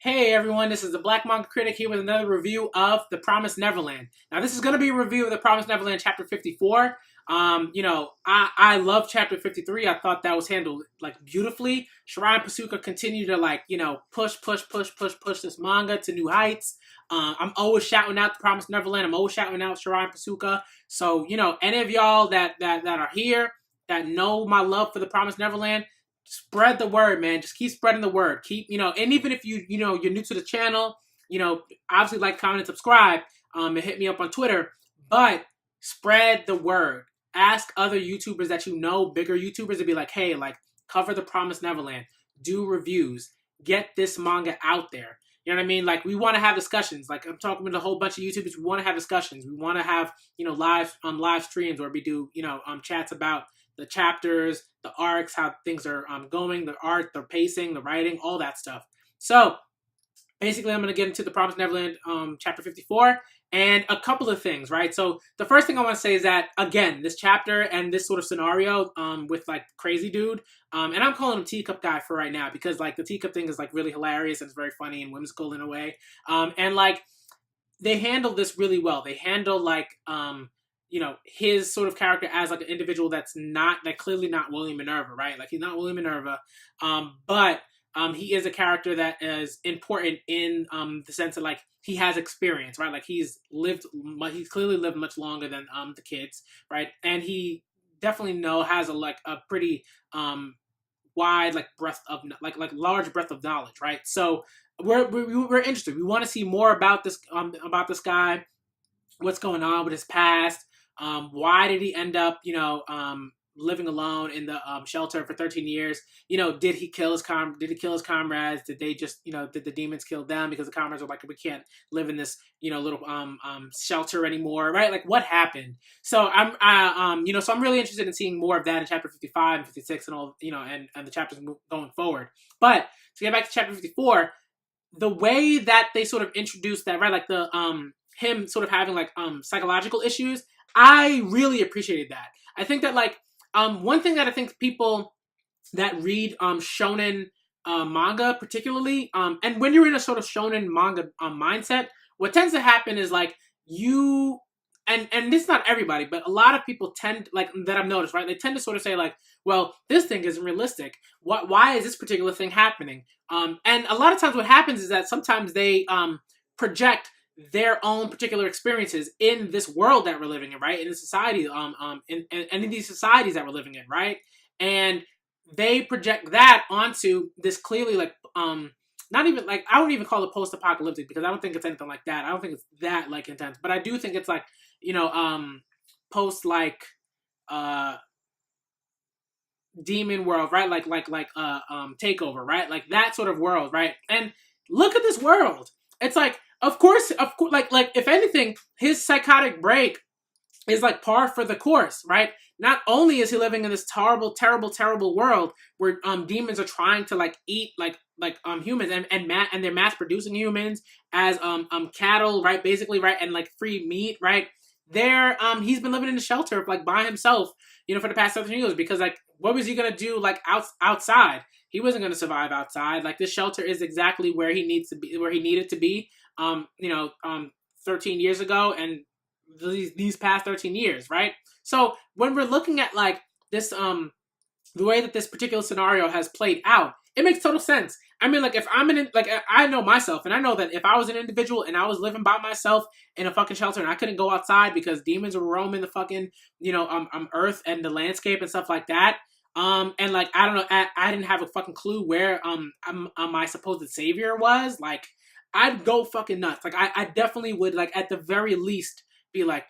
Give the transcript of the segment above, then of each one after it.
Hey everyone, this is the Black Manga Critic here with another review of The Promised Neverland. Now this is going to be a review of The Promised Neverland Chapter 54. I love Chapter 53. I thought that was handled like beautifully. Shirai and Posuka continue to push this manga to new heights. I'm always shouting out The Promised Neverland. I'm always shouting out Shirai and Posuka. So, any of y'all that are here that know my love for The Promised Neverland, spread the word, man. Just keep spreading the word. And even if you're new to the channel, obviously like, comment, and subscribe, and hit me up on Twitter. But spread the word. Ask other YouTubers that you know, bigger YouTubers, to be like, hey, like, cover The Promised Neverland. Do reviews. Get this manga out there. You know what I mean? Like, we want to have discussions. Like, I'm talking with a whole bunch of YouTubers. We want to have discussions. We want to have, live streams where we do, chats about the chapters, the arcs, how things are going, the art, the pacing, the writing, all that stuff. So basically, I'm going to get into The Promised Neverland chapter 54 and a couple of things, right? So the first thing I want to say is that, again, this chapter and this sort of scenario with like crazy dude, and I'm calling him Teacup Guy for right now because like the teacup thing is like really hilarious and it's very funny and whimsical in a way. And like they handle this really well. They handle like his sort of character as like an individual that's not, like, clearly not William Minerva, right? Like, he's not William Minerva, but he is a character that is important in the sense that, like, he has experience, right? Like, he's clearly lived much longer than the kids, right? And he definitely has a pretty wide, like, breadth of, like large breadth of knowledge, right? So we're interested. We want to see more about this guy, what's going on with his past. Why did he end up, living alone in the shelter for 13 years? Did he kill his comrades? Did they just, did the demons kill them because the comrades were like, we can't live in this, little shelter anymore, right? Like, what happened? So so I'm really interested in seeing more of that in chapter 55 and 56 and all, and the chapters going forward. But to get back to chapter 54, the way that they sort of introduced that, right? Like the him sort of having like psychological issues, I really appreciated that. I think that like one thing that I think people that read shonen manga particularly, and when you're in a sort of shonen manga mindset, what tends to happen is like you and this is not everybody, but a lot of people tend, like, that I've noticed, right? They tend to sort of say like, well, this thing isn't realistic. Why is this particular thing happening? And a lot of times what happens is that sometimes they project their own particular experiences in this world that we're living in, right? In the society, in these societies that we're living in, right? And they project that onto this clearly like, not even like, I wouldn't even call it post-apocalyptic because I don't think it's anything like that. I don't think it's that like intense, but I do think it's like, post like, demon world, right? Like takeover, right? Like that sort of world, right? And look at this world. It's like, of course, like if anything, his psychotic break is like par for the course, right? Not only is he living in this terrible, terrible, terrible world where demons are trying to like eat like humans and they're mass producing humans as cattle, right? Basically, right? And like free meat, right? He's been living in a shelter like by himself, for the past 13 years because like what was he gonna do like outside? He wasn't gonna survive outside. Like this shelter is exactly where he needed to be. 13 years ago and these past 13 years, right? So when we're looking at like this, the way that this particular scenario has played out, it makes total sense. I mean, like if I know myself and I know that if I was an individual and I was living by myself in a fucking shelter and I couldn't go outside because demons were roaming the fucking, earth and the landscape and stuff like that. And like, I don't know, I didn't have a fucking clue where, my supposed savior was. Like, I'd go fucking nuts. Like, I definitely would, like, at the very least, be like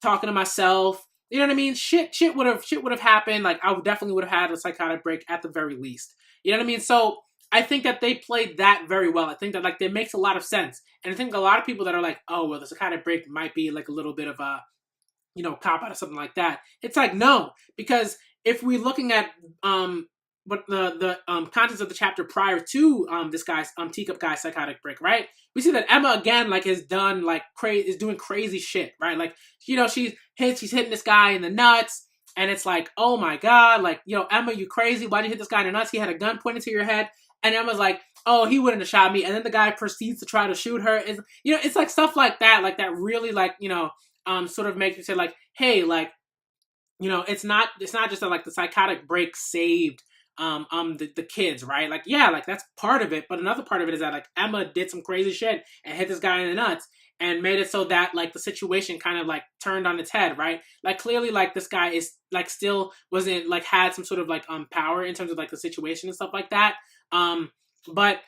talking to myself. You know what I mean? Shit would have happened. Like, I definitely would have had a psychotic break at the very least. You know what I mean? So I think that they played that very well. I think that like it makes a lot of sense. And I think a lot of people that are like, oh well, the psychotic break might be like a little bit of a, cop out or something like that. It's like, no, because if we're looking at what the contents of the chapter prior to this guy's teacup guy's psychotic break, right? We see that Emma again like has done like is doing crazy shit, right? Like, she's hitting this guy in the nuts, and it's like, oh my god, like, Emma, you crazy? Why'd you hit this guy in the nuts? He had a gun pointed to your head, and Emma's like, oh, he wouldn't have shot me, and then the guy proceeds to try to shoot her. Is, you know, it's like stuff like that really, like, you know, sort of makes you say like, hey, like, you know, it's not just that like the psychotic break saved the kids, right? Like, yeah, like that's part of it, but another part of it is that like Emma did some crazy shit and hit this guy in the nuts and made it so that like the situation kind of like turned on its head, right? Like clearly like this guy is like still wasn't like had some sort of like power in terms of like the situation and stuff like that. But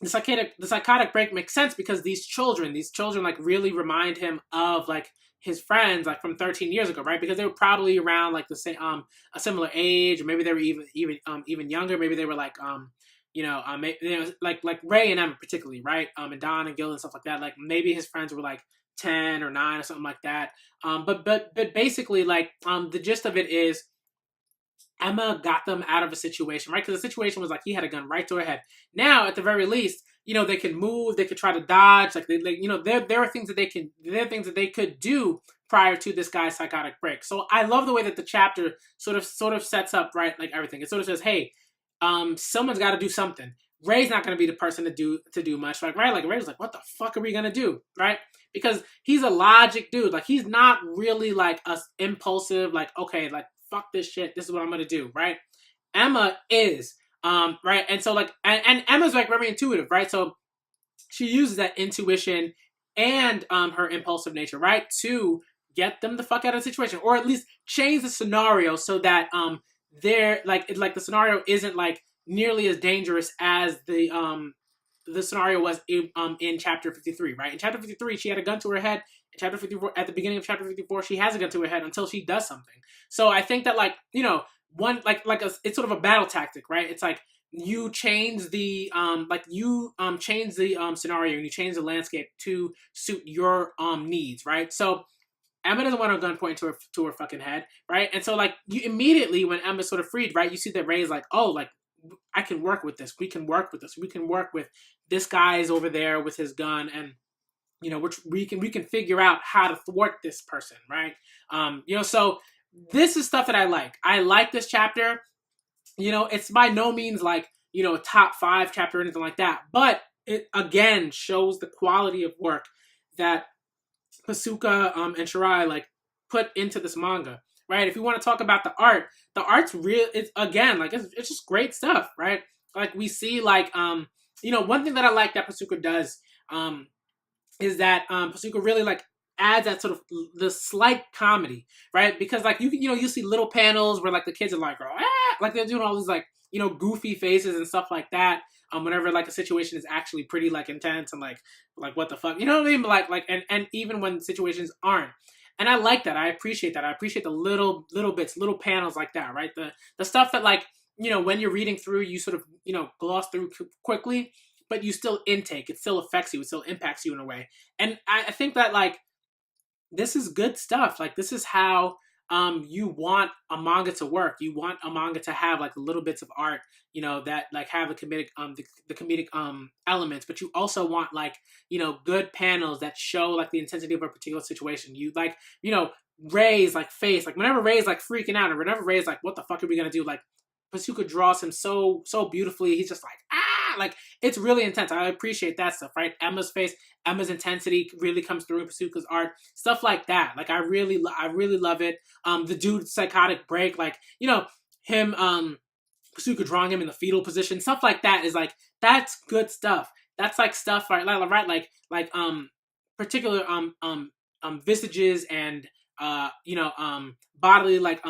the psychotic break makes sense because these children like really remind him of like his friends like from 13 years ago, right? Because they were probably around like the same a similar age, or maybe they were even younger. Maybe they were like like Ray and Emma particularly, right? And Don and Gil and stuff like that. Like maybe his friends were like 10 or 9 or something like that. But basically like the gist of it is Emma got them out of a situation, right? Because the situation was like he had a gun right to her head. Now, at the very least, you know, they can move, they could try to dodge, like you know, there are things that they could do prior to this guy's psychotic break. So I love the way that the chapter sort of sets up, right, like everything. It sort of says, hey, someone's got to do something. Ray's not going to be the person to do much, like, right? Like Ray's like, what the fuck are we gonna do, right? Because he's a logic dude. Like he's not really like a impulsive, like, okay, like fuck this shit, this is what I'm gonna do, right? Emma is, right? And so like, and Emma's like very intuitive, right? So she uses that intuition and her impulsive nature, right, to get them the fuck out of the situation, or at least change the scenario so that they're like the scenario isn't like nearly as dangerous as the scenario was in chapter 53, right? In chapter 53, she had a gun to her head. In chapter 54, at the beginning of chapter 54, she has a gun to her head until she does something. So I think that, like, you know, it's sort of a battle tactic, right? It's like you change the change the scenario and you change the landscape to suit your needs, right? So Emma doesn't want a gun pointed to her fucking head, right? And so like you immediately when Emma's sort of freed, right, you see that Ray's like, oh, like I can work with this. We can work with this. We can work with this guy's over there with his gun, and you know, which we can figure out how to thwart this person, right? You know, so this is stuff that I like. I like this chapter. You know, it's by no means like, you know, a top 5 chapter or anything like that, but it again shows the quality of work that Posuka and Shirai like put into this manga, right? If you want to talk about the art's real. It's again like it's just great stuff, right? Like we see like you know, one thing that I like that Posuka does is that Posuka really like adds that sort of the slight comedy, right? Because like you see little panels where like the kids are like, like they're doing all these like, you know, goofy faces and stuff like that. Whenever like a situation is actually pretty like intense and like what the fuck, you know what I mean? Like and even when situations aren't. And I like that. I appreciate that. I appreciate the little bits, little panels like that, right? The stuff that like, you know, when you're reading through, you sort of, you know, gloss through quickly, but you still intake. It still affects you. It still impacts you in a way. And I think that like this is good stuff. Like this is how you want a manga to work. You want a manga to have like little bits of art, you know, that like have the comedic elements, but you also want like, you know, good panels that show like the intensity of a particular situation. You like, you know, Ray's like face, like whenever Ray's like freaking out or whenever Ray's like, what the fuck are we gonna do? Like Posuka draws him so beautifully. He's just like, like it's really intense. I appreciate that stuff, right? Emma's face, Emma's intensity really comes through in Posuka's art, stuff like that. Like I really love it. The dude's psychotic break, like, you know, him, Posuka drawing him in the fetal position, stuff like that is like, that's good stuff. That's like stuff, right? Like particular visages and you know, bodily like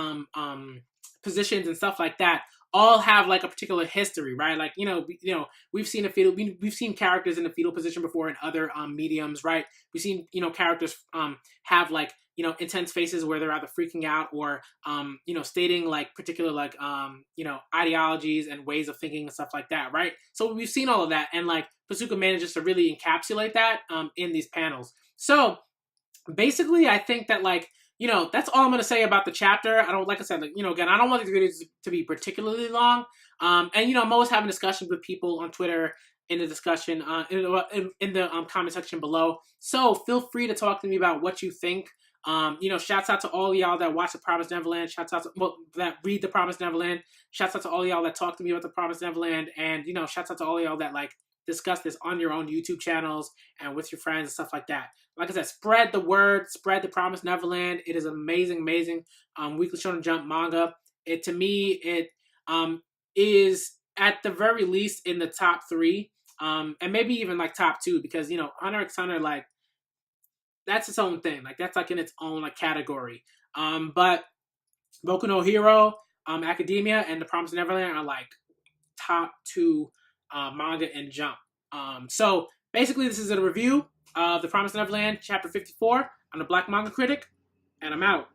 positions and stuff like that all have like a particular history, right? Like, you know, we've seen we've seen characters in the fetal position before in other mediums, right? We've seen, you know, characters have like, you know, intense faces where they're either freaking out or you know, stating like particular like you know, ideologies and ways of thinking and stuff like that, right? So we've seen all of that, and like Posuka manages to really encapsulate that in these panels. So basically, I think that like, you know, that's all I'm going to say about the chapter. I don't, like I said, like, you know, again, I don't want these videos to be particularly long. And, you know, I'm always having discussions with people on Twitter in the discussion, in the comment section below. So feel free to talk to me about what you think Shouts out to all y'all that watch The Promised Neverland. Shouts out to that read The Promised Neverland. Shouts out to all y'all that talk to me about The Promised Neverland. And, shouts out to all y'all that, like, discuss this on your own YouTube channels and with your friends and stuff like that. Like I said, spread the word, spread The Promised Neverland. It is amazing, amazing Weekly Shonen Jump manga. To me, it is at the very least in the top 3, and maybe even like top 2, because Hunter x Hunter, like, that's its own thing. Like, that's like in its own like category. But Boku no Hero, Academia, and The Promised Neverland are like top 2 manga in Jump. So basically, this is a review of The Promised Neverland Chapter 54. I'm the Black Manga Critic, and I'm out.